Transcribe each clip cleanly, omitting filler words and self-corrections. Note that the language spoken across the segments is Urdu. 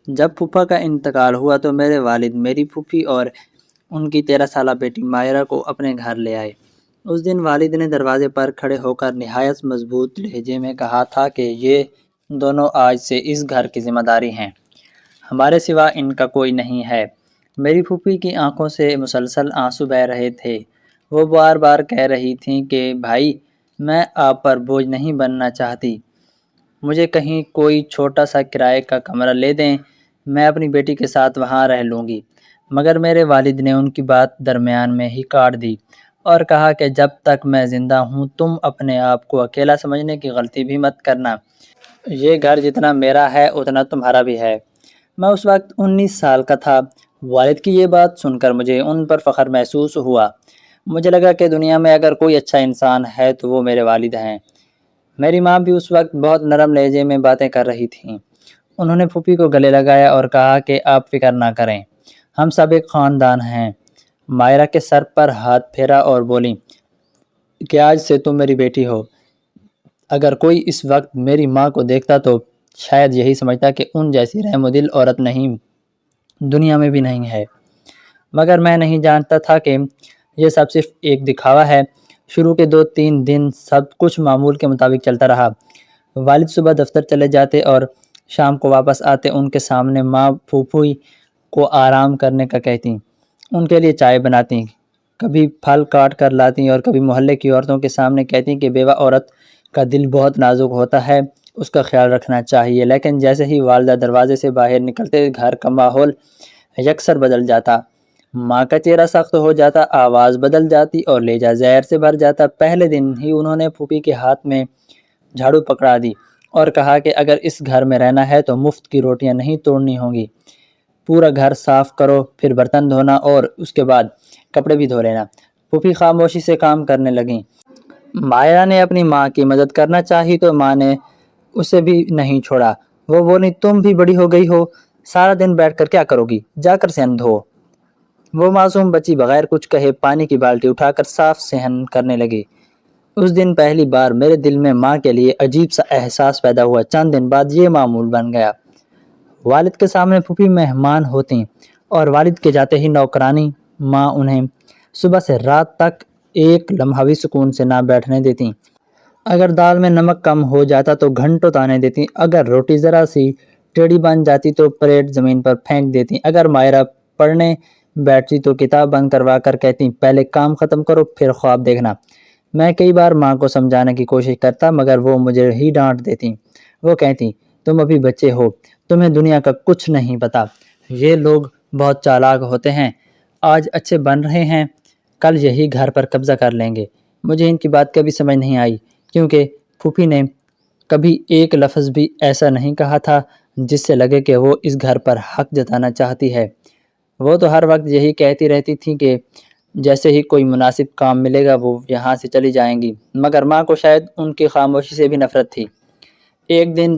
جب پھوپھا کا انتقال ہوا تو میرے والد میری پھوپھی اور ان کی 13 سالہ بیٹی مائرہ کو اپنے گھر لے آئے۔ اس دن والد نے دروازے پر کھڑے ہو کر نہایت مضبوط لہجے میں کہا تھا کہ یہ دونوں آج سے اس گھر کی ذمہ داری ہیں، ہمارے سوا ان کا کوئی نہیں ہے۔ میری پھوپھی کی آنکھوں سے مسلسل آنسو بہہ رہے تھے۔ وہ بار بار کہہ رہی تھیں کہ بھائی میں آپ پر بوجھ نہیں بننا چاہتی، مجھے کہیں کوئی چھوٹا سا کرائے کا کمرہ لے دیں، میں اپنی بیٹی کے ساتھ وہاں رہ لوں گی۔ مگر میرے والد نے ان کی بات درمیان میں ہی کاٹ دی اور کہا کہ جب تک میں زندہ ہوں تم اپنے آپ کو اکیلا سمجھنے کی غلطی بھی مت کرنا، یہ گھر جتنا میرا ہے اتنا تمہارا بھی ہے۔ میں اس وقت 19 سال کا تھا۔ والد کی یہ بات سن کر مجھے ان پر فخر محسوس ہوا۔ مجھے لگا کہ دنیا میں اگر کوئی اچھا انسان ہے تو وہ میرے والد ہیں۔ میری ماں بھی اس وقت بہت نرم لہجے میں باتیں کر رہی تھیں۔ انہوں نے پھوپھی کو گلے لگایا اور کہا کہ آپ فکر نہ کریں، ہم سب ایک خاندان ہیں۔ مائرہ کے سر پر ہاتھ پھیرا اور بولی کہ آج سے تم میری بیٹی ہو۔ اگر کوئی اس وقت میری ماں کو دیکھتا تو شاید یہی سمجھتا کہ ان جیسی رحم و دل عورت نہیں دنیا میں بھی نہیں ہے، مگر میں نہیں جانتا تھا کہ یہ سب صرف ایک دکھاوا ہے۔ شروع کے 2-3 دن سب کچھ معمول کے مطابق چلتا رہا۔ والد صبح دفتر چلے جاتے اور شام کو واپس آتے۔ ان کے سامنے ماں پھوپھی کو آرام کرنے کا کہتی، ان کے لیے چائے بناتی، کبھی پھل کاٹ کر لاتی اور کبھی محلے کی عورتوں کے سامنے کہتی کہ بیوہ عورت کا دل بہت نازک ہوتا ہے، اس کا خیال رکھنا چاہیے۔ لیکن جیسے ہی والدہ دروازے سے باہر نکلتے گھر کا ماحول یکسر بدل جاتا۔ ماں کا چہرہ سخت ہو جاتا، آواز بدل جاتی اور لہجہ زہر سے بھر جاتا۔ پہلے دن ہی انہوں نے پھوپھی کے ہاتھ میں جھاڑو پکڑا دی اور کہا کہ اگر اس گھر میں رہنا ہے تو مفت کی روٹیاں نہیں توڑنی ہوں گی، پورا گھر صاف کرو، پھر برتن دھونا اور اس کے بعد کپڑے بھی دھو لینا۔ پھوپھی خاموشی سے کام کرنے لگیں۔ مائرہ نے اپنی ماں کی مدد کرنا چاہی تو ماں نے اسے بھی نہیں چھوڑا۔ وہ بولی تم بھی بڑی ہو گئی ہو، سارا دن بیٹھ کر کیا کرو گی، جا کر صحن دھو۔ وہ معصوم بچی بغیر کچھ کہے پانی کی بالٹی اٹھا کر صاف صحن کرنے لگی۔ اس دن پہلی بار میرے دل میں ماں کے لیے عجیب سا احساس پیدا ہوا۔ چند دن بعد یہ معمول بن گیا۔ والد کے سامنے پھوپھی مہمان ہوتی اور والد کے جاتے ہی نوکرانی ماں انہیں صبح سے رات تک ایک لمحہ بھی سکون سے نہ بیٹھنے دیتی۔ اگر دال میں نمک کم ہو جاتا تو گھنٹوں تانے دیتی، اگر روٹی ذرا سی ٹیڑھی بن جاتی تو پلیٹ زمین پر پھینک دیتی، اگر مائرہ پڑھنے بیٹھتی تو کتاب بند کروا کر کہتی پہلے کام ختم کرو پھر خواب دیکھنا۔ میں کئی بار ماں کو سمجھانے کی کوشش کرتا مگر وہ مجھے ہی ڈانٹ دیتی۔ وہ کہتی تم ابھی بچے ہو، تمہیں دنیا کا کچھ نہیں پتا، یہ لوگ بہت چالاک ہوتے ہیں، آج اچھے بن رہے ہیں کل یہی گھر پر قبضہ کر لیں گے۔ مجھے ان کی بات کبھی سمجھ نہیں آئی کیونکہ پھوپھی نے کبھی ایک لفظ بھی ایسا نہیں کہا تھا جس سے لگے کہ وہ اس گھر پر حق جتانا چاہتی ہے۔ وہ تو ہر وقت یہی کہتی رہتی تھی کہ جیسے ہی کوئی مناسب کام ملے گا وہ یہاں سے چلی جائیں گی، مگر ماں کو شاید ان کی خاموشی سے بھی نفرت تھی۔ ایک دن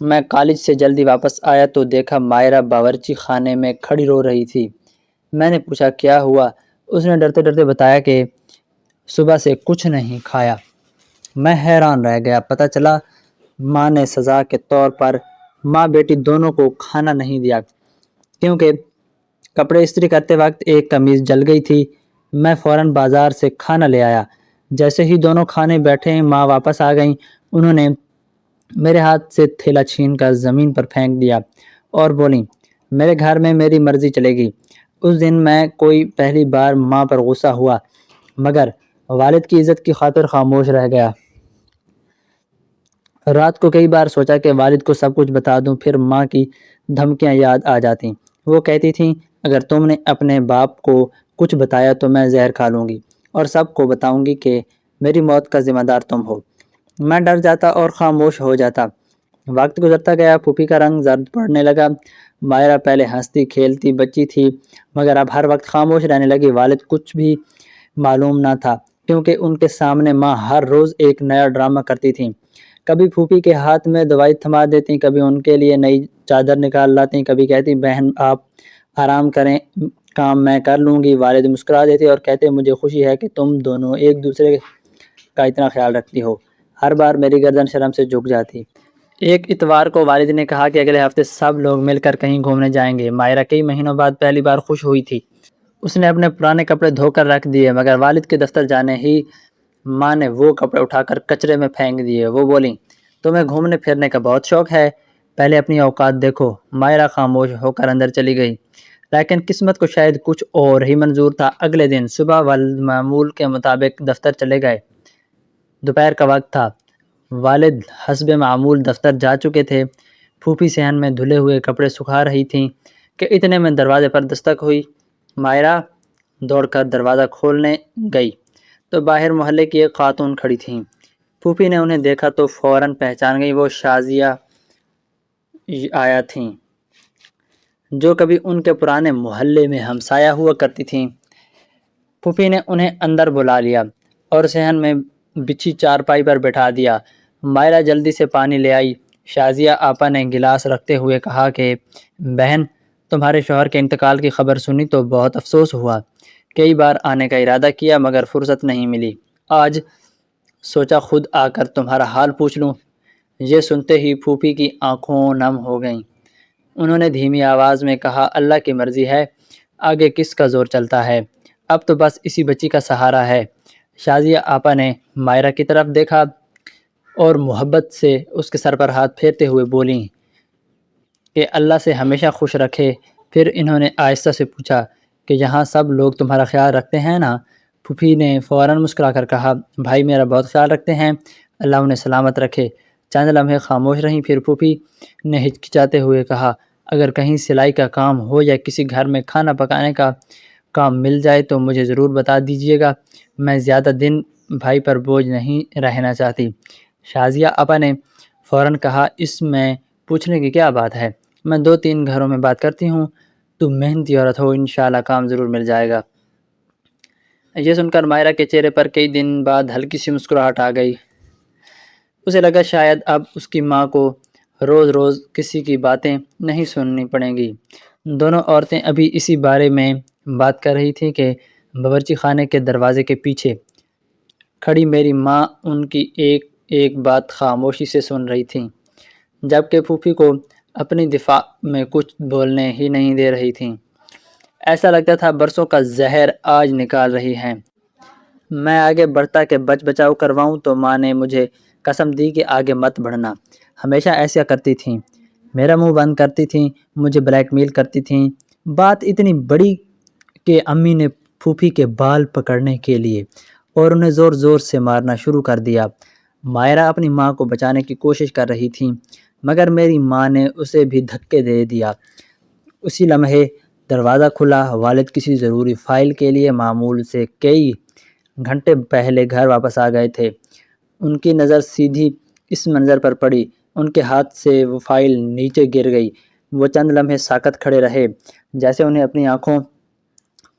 میں کالج سے جلدی واپس آیا تو دیکھا مائرہ باورچی خانے میں کھڑی رو رہی تھی۔ میں نے پوچھا کیا ہوا؟ اس نے ڈرتے ڈرتے بتایا کہ صبح سے کچھ نہیں کھایا۔ میں حیران رہ گیا۔ پتہ چلا ماں نے سزا کے طور پر ماں بیٹی دونوں کو کھانا نہیں دیا کیونکہ کپڑے استری کرتے وقت ایک قمیض جل گئی تھی۔ میں فوراً بازار سے کھانا لے آیا۔ جیسے ہی دونوں کھانے بیٹھے ماں واپس آ گئیں، انہوں نے میرے ہاتھ سے تھیلا چھین کر زمین پر پھینک دیا اور بولیں میرے گھر میں میری مرضی چلے گی۔ اس دن میں کوئی پہلی بار ماں پر غصہ ہوا مگر والد کی عزت کی خاطر خاموش رہ گیا۔ رات کو کئی بار سوچا کہ والد کو سب کچھ بتا دوں، پھر ماں کی دھمکیاں یاد آ جاتیں۔ وہ کہتی تھیں اگر تم نے اپنے باپ کو کچھ بتایا تو میں زہر کھا لوں گی اور سب کو بتاؤں گی کہ میری موت کا ذمہ دار تم ہو۔ میں ڈر جاتا اور خاموش ہو جاتا۔ وقت گزرتا گیا، پھوپھی کا رنگ زرد پڑنے لگا۔ مائرہ پہلے ہنستی کھیلتی بچی تھی مگر اب ہر وقت خاموش رہنے لگی۔ والد کچھ بھی معلوم نہ تھا کیونکہ ان کے سامنے ماں ہر روز ایک نیا ڈرامہ کرتی تھی۔ کبھی پھوپھی کے ہاتھ میں دوائی تھما دیتی، کبھی ان کے لیے نئی چادر نکال لاتی، کبھی کہتی بہن آپ آرام کریں کام میں کر لوں گی۔ والد مسکرا دیتے اور کہتے مجھے خوشی ہے کہ تم دونوں ایک دوسرے کا اتنا خیال رکھتی ہو۔ ہر بار میری گردن شرم سے جھک جاتی۔ ایک اتوار کو والد نے کہا کہ اگلے ہفتے سب لوگ مل کر کہیں گھومنے جائیں گے۔ ماہرہ کئی مہینوں بعد پہلی بار خوش ہوئی تھی۔ اس نے اپنے پرانے کپڑے دھو کر رکھ دیے، مگر والد کے دفتر جانے ہی ماں نے وہ کپڑے اٹھا کر کچرے میں پھینک دیے۔ وہ بولیں، تمہیں گھومنے پھرنے کا بہت شوق ہے، پہلے اپنی اوقات دیکھو۔ ماہرہ خاموش ہو کر اندر چلی گئی، لیکن قسمت کو شاید کچھ اور ہی منظور تھا۔ اگلے دن صبح والد معمول کے مطابق دفتر چلے گئے۔ دوپہر کا وقت تھا، والد حسب معمول دفتر جا چکے تھے۔ پھوپھی صحن میں دھلے ہوئے کپڑے سکھا رہی تھیں کہ اتنے میں دروازے پر دستک ہوئی۔ ماہرہ دوڑ کر دروازہ کھولنے گئی تو باہر محلے کی ایک خاتون کھڑی تھیں۔ پھوپھی نے انہیں دیکھا تو فوراً پہچان گئی، وہ شازیہ آیا تھیں جو کبھی ان کے پرانے محلے میں ہمسایہ ہوا کرتی تھیں۔ پھوپھی نے انہیں اندر بلا لیا اور صحن میں بچھی چارپائی پر بٹھا دیا۔ ماہرہ جلدی سے پانی لے آئی۔ شازیہ آپا نے گلاس رکھتے ہوئے کہا کہ بہن، تمہارے شوہر کے انتقال کی خبر سنی تو بہت افسوس ہوا۔ کئی بار آنے کا ارادہ کیا مگر فرصت نہیں ملی۔ آج سوچا خود آ کر تمہارا حال پوچھ لوں۔ یہ سنتے ہی پھوپھی کی آنکھوں نم ہو گئیں۔ انہوں نے دھیمی آواز میں کہا، اللہ کی مرضی ہے، آگے کس کا زور چلتا ہے، اب تو بس اسی بچی کا سہارا ہے۔ شازیہ آپا نے ماہرہ کی طرف دیکھا اور محبت سے اس کے سر پر ہاتھ پھیرتے ہوئے بولیں کہ اللہ سے ہمیشہ خوش رکھے۔ پھر انہوں نے آہستہ سے پوچھا کہ یہاں سب لوگ تمہارا خیال رکھتے ہیں نا؟ پھوپھی نے فوراً مسکرا کر کہا، بھائی میرا بہت خیال رکھتے ہیں، اللہ انہیں سلامت رکھے۔ چند لمحے خاموش رہیں، پھر پھوپھی نے ہچکچاتے ہوئے کہا، اگر کہیں سلائی کا کام ہو یا کسی گھر میں کھانا پکانے کا کام مل جائے تو مجھے ضرور بتا دیجیے گا، میں زیادہ دن بھائی پر بوجھ نہیں رہنا چاہتی۔ شازیہ آپا نے فوراً کہا، اس میں پوچھنے کی کیا بات ہے، میں 2-3 گھروں میں بات کرتی ہوں، تم محنتی عورت ہو، انشاءاللہ کام ضرور مل جائے گا۔ یہ سن کر ماہرہ کے چہرے پر کئی دن بعد ہلکی سی مسکراہٹ آ گئی۔ اسے لگا شاید اب اس کی ماں کو روز روز کسی کی باتیں نہیں سننی پڑیں گی۔ دونوں عورتیں ابھی اسی بارے میں بات کر رہی تھیں کہ باورچی خانے کے دروازے کے پیچھے کھڑی میری ماں ان کی ایک ایک بات خاموشی سے سن رہی تھیں، جبکہ پھوپھی کو اپنی دفاع میں کچھ بولنے ہی نہیں دے رہی تھیں۔ ایسا لگتا تھا برسوں کا زہر آج نکال رہی ہیں۔ میں آگے بڑھتا کہ بچ بچاؤ کرواؤں تو ماں نے مجھے قسم دی کہ آگے مت بڑھنا۔ ہمیشہ ایسا کرتی تھیں، میرا منہ بند کرتی تھیں، مجھے بلیک میل کرتی تھیں۔ بات اتنی بڑی کہ امی نے پھوپھی کے بال پکڑنے کے لیے اور انہیں زور زور سے مارنا شروع کر دیا۔ ماہرہ اپنی ماں کو بچانے کی کوشش کر رہی تھیں مگر میری ماں نے اسے بھی دھکے دے دیا۔ اسی لمحے دروازہ کھلا، والد کسی ضروری فائل کے لیے معمول سے کئی گھنٹے پہلے گھر واپس آ گئے تھے۔ ان کی نظر سیدھی اس منظر پر پڑی، ان کے ہاتھ سے وہ فائل نیچے گر گئی۔ وہ چند لمحے ساکت کھڑے رہے، جیسے انہیں اپنی آنکھوں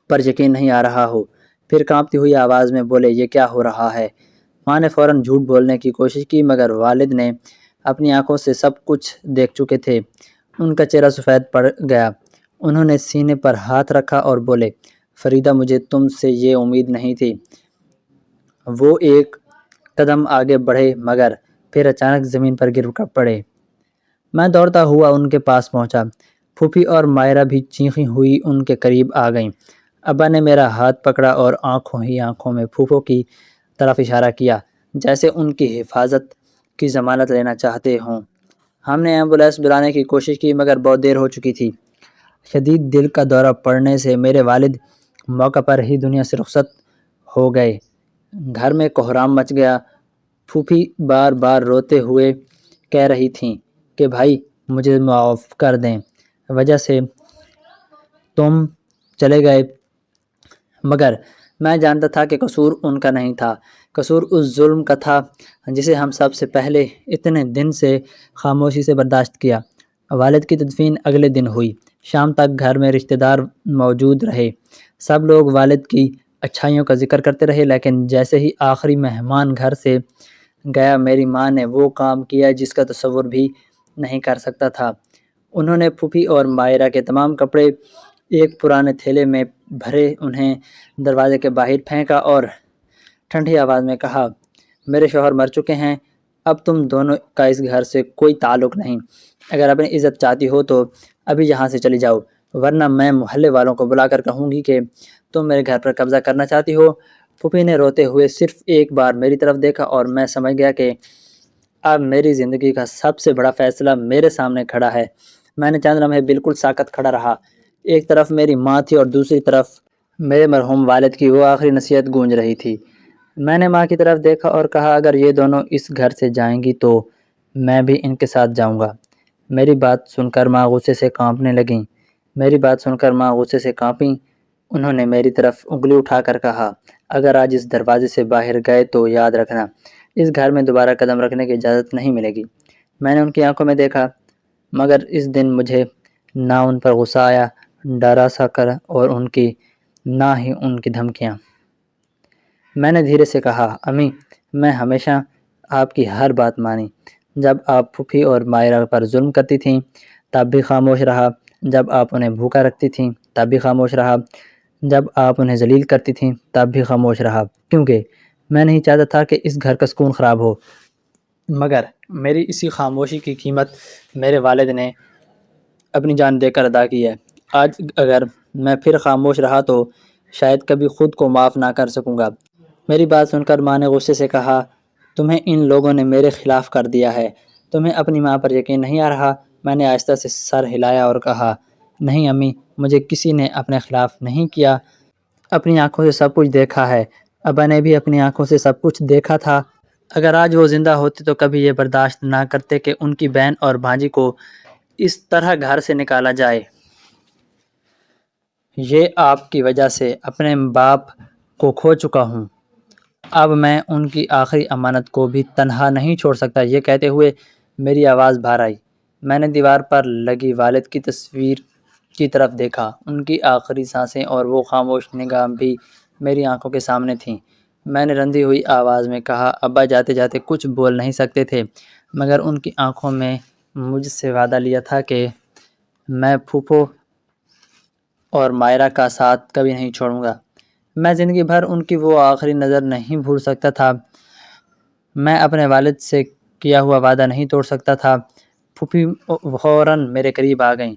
پر یقین نہیں آ رہا ہو، پھر کانپتی ہوئی آواز میں بولے، یہ کیا ہو رہا ہے؟ ماں نے فوراً جھوٹ بولنے کی کوشش کی مگر والد نے اپنی آنکھوں سے سب کچھ دیکھ چکے تھے۔ ان کا چہرہ سفید پڑ گیا، انہوں نے سینے پر ہاتھ رکھا اور بولے، فریدہ مجھے تم سے یہ امید نہیں تھی۔ وہ ایک قدم آگے بڑھے مگر پھر اچانک زمین پر گر پڑے۔ میں دوڑتا ہوا ان کے پاس پہنچا، پھوپھی اور ماہرہ بھی چیخیں ہوئی ان کے قریب آ گئیں۔ ابا نے میرا ہاتھ پکڑا اور آنکھوں ہی آنکھوں میں پھوپھو کی طرف اشارہ کیا، جیسے ان کی حفاظت کی ضمانت لینا چاہتے ہوں۔ ہم نے ایمبولینس بلانے کی کوشش کی مگر بہت دیر ہو چکی تھی۔ شدید دل کا دورہ پڑنے سے میرے والد موقع پر ہی دنیا سے رخصت ہو گئے۔ گھر میں کوہرام مچ گیا۔ پھوپھی بار بار روتے ہوئے کہہ رہی تھیں کہ بھائی مجھے معاف کر دیں، وجہ سے تم چلے گئے، مگر میں جانتا تھا کہ قصور ان کا نہیں تھا، قصور اس ظلم کا تھا جسے ہم سب سے پہلے اتنے دن سے خاموشی سے برداشت کیا۔ والد کی تدفین اگلے دن ہوئی۔ شام تک گھر میں رشتہ دار موجود رہے، سب لوگ والد کی اچھائیوں کا ذکر کرتے رہے، لیکن جیسے ہی آخری مہمان گھر سے گیا میری ماں نے وہ کام کیا جس کا تصور بھی نہیں کر سکتا تھا۔ انہوں نے پھوپھی اور ماہرہ کے تمام کپڑے ایک پرانے تھیلے میں بھرے انہیں دروازے کے باہر پھینکا اور ٹھنڈی آواز میں کہا، میرے شوہر مر چکے ہیں، اب تم دونوں کا اس گھر سے کوئی تعلق نہیں۔ اگر اپنی عزت چاہتی ہو تو ابھی یہاں سے چلی جاؤ، ورنہ میں محلے والوں کو بلا کر کہوں گی کہ تم میرے گھر پر قبضہ کرنا چاہتی ہو۔ پھوپھی نے روتے ہوئے صرف ایک بار میری طرف دیکھا اور میں سمجھ گیا کہ اب میری زندگی کا سب سے بڑا فیصلہ میرے سامنے کھڑا ہے۔ میں نے چند لمحے بالکل ساکت کھڑا رہا۔ ایک طرف میری ماں تھی اور دوسری طرف میرے مرحوم والد کی وہ آخری نصیحت گونج رہی تھی۔ میں نے ماں کی طرف دیکھا اور کہا، اگر یہ دونوں اس گھر سے جائیں گی تو میں بھی ان کے ساتھ جاؤں گا۔ میری بات سن کر ماں غصے سے کانپنے لگیں۔ انہوں نے میری طرف انگلی اٹھا کر کہا، اگر آج اس دروازے سے باہر گئے تو یاد رکھنا، اس گھر میں دوبارہ قدم رکھنے کی اجازت نہیں ملے گی۔ میں نے ان کی آنکھوں میں دیکھا، مگر اس دن مجھے نہ ان پر غصہ آیا، ڈرا سا کر اور نہ ہی ان کی دھمکیاں۔ میں نے دھیرے سے کہا، امی، میں ہمیشہ آپ کی ہر بات مانی۔ جب آپ پھوپھی اور مائرہ پر ظلم کرتی تھیں تب بھی خاموش رہا، جب آپ انہیں بھوکا رکھتی تھیں تب بھی خاموش رہا، جب آپ انہیں ذلیل کرتی تھیں تب بھی خاموش رہا، کیونکہ میں نہیں چاہتا تھا کہ اس گھر کا سکون خراب ہو۔ مگر میری اسی خاموشی کی قیمت میرے والد نے اپنی جان دے کر ادا کی ہے۔ آج اگر میں پھر خاموش رہا تو شاید کبھی خود کو معاف نہ کر سکوں گا۔ میری بات سن کر ماں نے غصے سے کہا، تمہیں ان لوگوں نے میرے خلاف کر دیا ہے، تمہیں اپنی ماں پر یقین نہیں آ رہا؟ میں نے آہستہ سے سر ہلایا اور کہا، نہیں امی، مجھے کسی نے اپنے خلاف نہیں کیا، اپنی آنکھوں سے سب کچھ دیکھا ہے، ابا نے بھی اپنی آنکھوں سے سب کچھ دیکھا تھا۔ اگر آج وہ زندہ ہوتے تو کبھی یہ برداشت نہ کرتے کہ ان کی بہن اور بھانجی کو اس طرح گھر سے نکالا جائے۔ یہ آپ کی وجہ سے اپنے باپ کو کھو چکا ہوں، اب میں ان کی آخری امانت کو بھی تنہا نہیں چھوڑ سکتا۔ یہ کہتے ہوئے میری آواز باہر آئی۔ میں نے دیوار پر لگی والد کی تصویر کی طرف دیکھا، ان کی آخری سانسیں اور وہ خاموش نگاہ بھی میری آنکھوں کے سامنے تھیں۔ میں نے رندی ہوئی آواز میں کہا، ابا جاتے جاتے کچھ بول نہیں سکتے تھے، مگر ان کی آنکھوں میں مجھ سے وعدہ لیا تھا کہ میں پھوپھو اور مائرہ کا ساتھ کبھی نہیں چھوڑوں گا۔ میں زندگی بھر ان کی وہ آخری نظر نہیں بھول سکتا تھا، میں اپنے والد سے کیا ہوا وعدہ نہیں توڑ سکتا تھا۔ پھوپھی فوراً میرے قریب آ گئیں،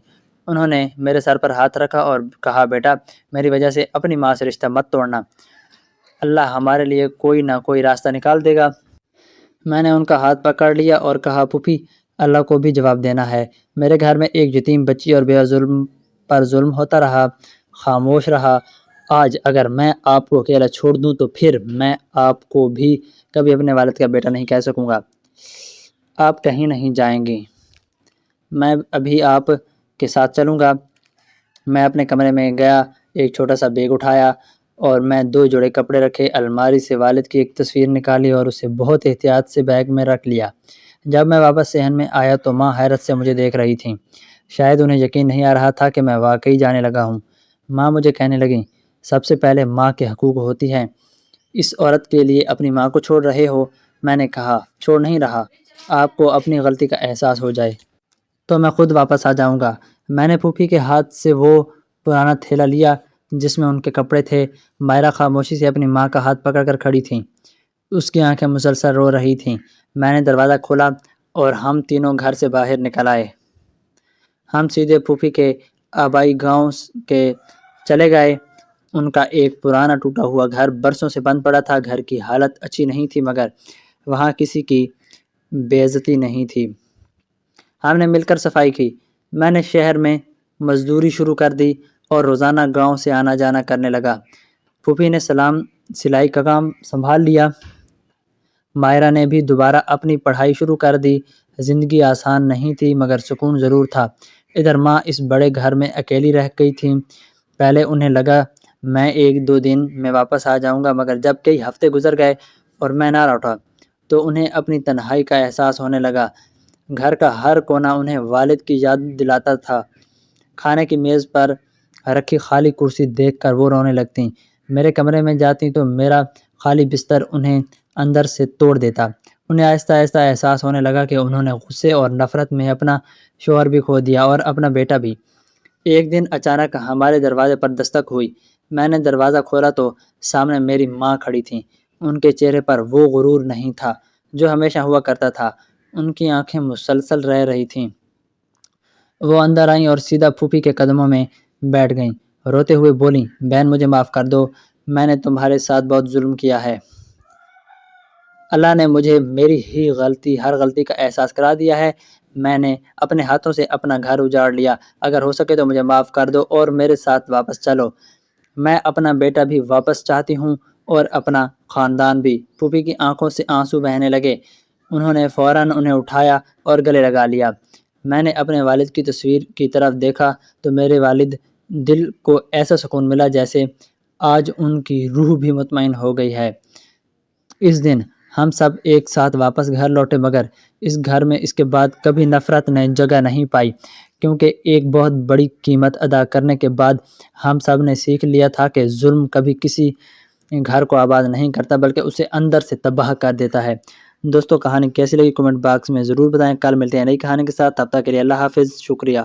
انہوں نے میرے سر پر ہاتھ رکھا اور کہا، بیٹا، میری وجہ سے اپنی ماں سے رشتہ مت توڑنا، اللہ ہمارے لیے کوئی نہ کوئی راستہ نکال دے گا۔ میں نے ان کا ہاتھ پکڑ لیا اور کہا، پھوپھی، اللہ کو بھی جواب دینا ہے۔ میرے گھر میں ایک یتیم بچی اور بیوہ پر ظلم ہوتا رہا، خاموش رہا۔ آج اگر میں آپ کو اکیلا چھوڑ دوں تو پھر میں آپ کو بھی کبھی اپنے والد کا بیٹا نہیں کہہ سکوں گا۔ آپ کہیں نہیں جائیں گی، میں ابھی آپ کے ساتھ چلوں گا۔ میں اپنے کمرے میں گیا، ایک چھوٹا سا بیگ اٹھایا اور میں 2 جوڑے کپڑے رکھے، الماری سے والد کی ایک تصویر نکالی اور اسے بہت احتیاط سے بیگ میں رکھ لیا۔ جب میں واپس صحن میں آیا تو ماں حیرت سے مجھے دیکھ رہی تھیں، شاید انہیں یقین نہیں آ رہا تھا کہ میں واقعی جانے لگا ہوں۔ ماں مجھے کہنے لگیں، سب سے پہلے ماں کے حقوق ہوتی ہیں، اس عورت کے لیے اپنی ماں کو چھوڑ رہے ہو؟ میں نے کہا، چھوڑ نہیں رہا، آپ کو اپنی غلطی کا احساس ہو جائے تو میں خود واپس آ جاؤں گا۔ میں نے پھوپھی کے ہاتھ سے وہ پرانا تھیلا لیا جس میں ان کے کپڑے تھے۔ مائرہ خاموشی سے اپنی ماں کا ہاتھ پکڑ کر کھڑی تھیں، اس کی آنکھیں مسلسل رو رہی تھیں۔ میں نے دروازہ کھولا اور ہم تینوں گھر سے باہر نکل آئے۔ ہم سیدھے پھوپھی کے آبائی گاؤں کے چلے گئے۔ ان کا ایک پرانا ٹوٹا ہوا گھر برسوں سے بند پڑا تھا، گھر کی حالت اچھی نہیں تھی مگر وہاں کسی کی بے عزتی نہیں تھی۔ ہم نے مل کر صفائی کی، میں نے شہر میں مزدوری شروع کر دی اور روزانہ گاؤں سے آنا جانا کرنے لگا۔ پھوپھی نے سلائی کا کام سنبھال لیا، مائرہ نے بھی دوبارہ اپنی پڑھائی شروع کر دی۔ زندگی آسان نہیں تھی مگر سکون ضرور تھا۔ ادھر ماں اس بڑے گھر میں اکیلی رہ گئی تھیں۔ پہلے انہیں لگا میں 1-2 دن میں واپس آ جاؤں گا، مگر جب کئی ہفتے گزر گئے اور میں نہ لوٹا تو انہیں اپنی تنہائی کا احساس ہونے لگا۔ گھر کا ہر کونا انہیں والد کی یاد دلاتا تھا۔ کھانے کی میز پر رکھی خالی کرسی دیکھ کر وہ رونے لگتیں۔ میرے کمرے میں جاتیں تو میرا خالی بستر انہیں اندر سے توڑ دیتا۔ انہیں آہستہ آہستہ احساس ہونے لگا کہ انہوں نے غصے اور نفرت میں اپنا شوہر بھی کھو دیا اور اپنا بیٹا بھی۔ ایک دن اچانک ہمارے دروازے پر دستک ہوئی۔ میں نے دروازہ کھولا تو سامنے میری ماں کھڑی تھیں۔ ان کے چہرے پر وہ غرور نہیں تھا جو ہمیشہ ہوا کرتا تھا۔ ان کی آنکھیں مسلسل رہ رہی تھیں۔ وہ اندر آئیں اور سیدھا پھوپھی کے قدموں میں بیٹھ گئیں۔ روتے ہوئے بولیں، بہن مجھے معاف کر دو، میں نے تمہارے ساتھ بہت ظلم کیا ہے۔ اللہ نے مجھے میری ہی ہر غلطی کا احساس کرا دیا ہے۔ میں نے اپنے ہاتھوں سے اپنا گھر اجاڑ لیا۔ اگر ہو سکے تو مجھے معاف کر دو اور میرے ساتھ واپس چلو۔ میں اپنا بیٹا بھی واپس چاہتی ہوں اور اپنا خاندان بھی۔ پھوپھی کی آنکھوں سے آنسو بہنے لگے۔ انہوں نے فوراً انہیں اٹھایا اور گلے لگا لیا۔ میں نے اپنے والد کی تصویر کی طرف دیکھا تو میرے والد دل کو ایسا سکون ملا جیسے آج ان کی روح بھی مطمئن ہو گئی ہے۔ اس دن ہم سب ایک ساتھ واپس گھر لوٹے، مگر اس گھر میں اس کے بعد کبھی نفرت نے جگہ نہیں پائی، کیونکہ ایک بہت بڑی قیمت ادا کرنے کے بعد ہم سب نے سیکھ لیا تھا کہ ظلم کبھی کسی گھر کو آباد نہیں کرتا بلکہ اسے اندر سے تباہ کر دیتا ہے۔ دوستو کہانی کیسی لگی کمنٹ باکس میں ضرور بتائیں۔ کل ملتے ہیں نئی کہانی کے ساتھ، تب تک کے لیے اللہ حافظ، شکریہ۔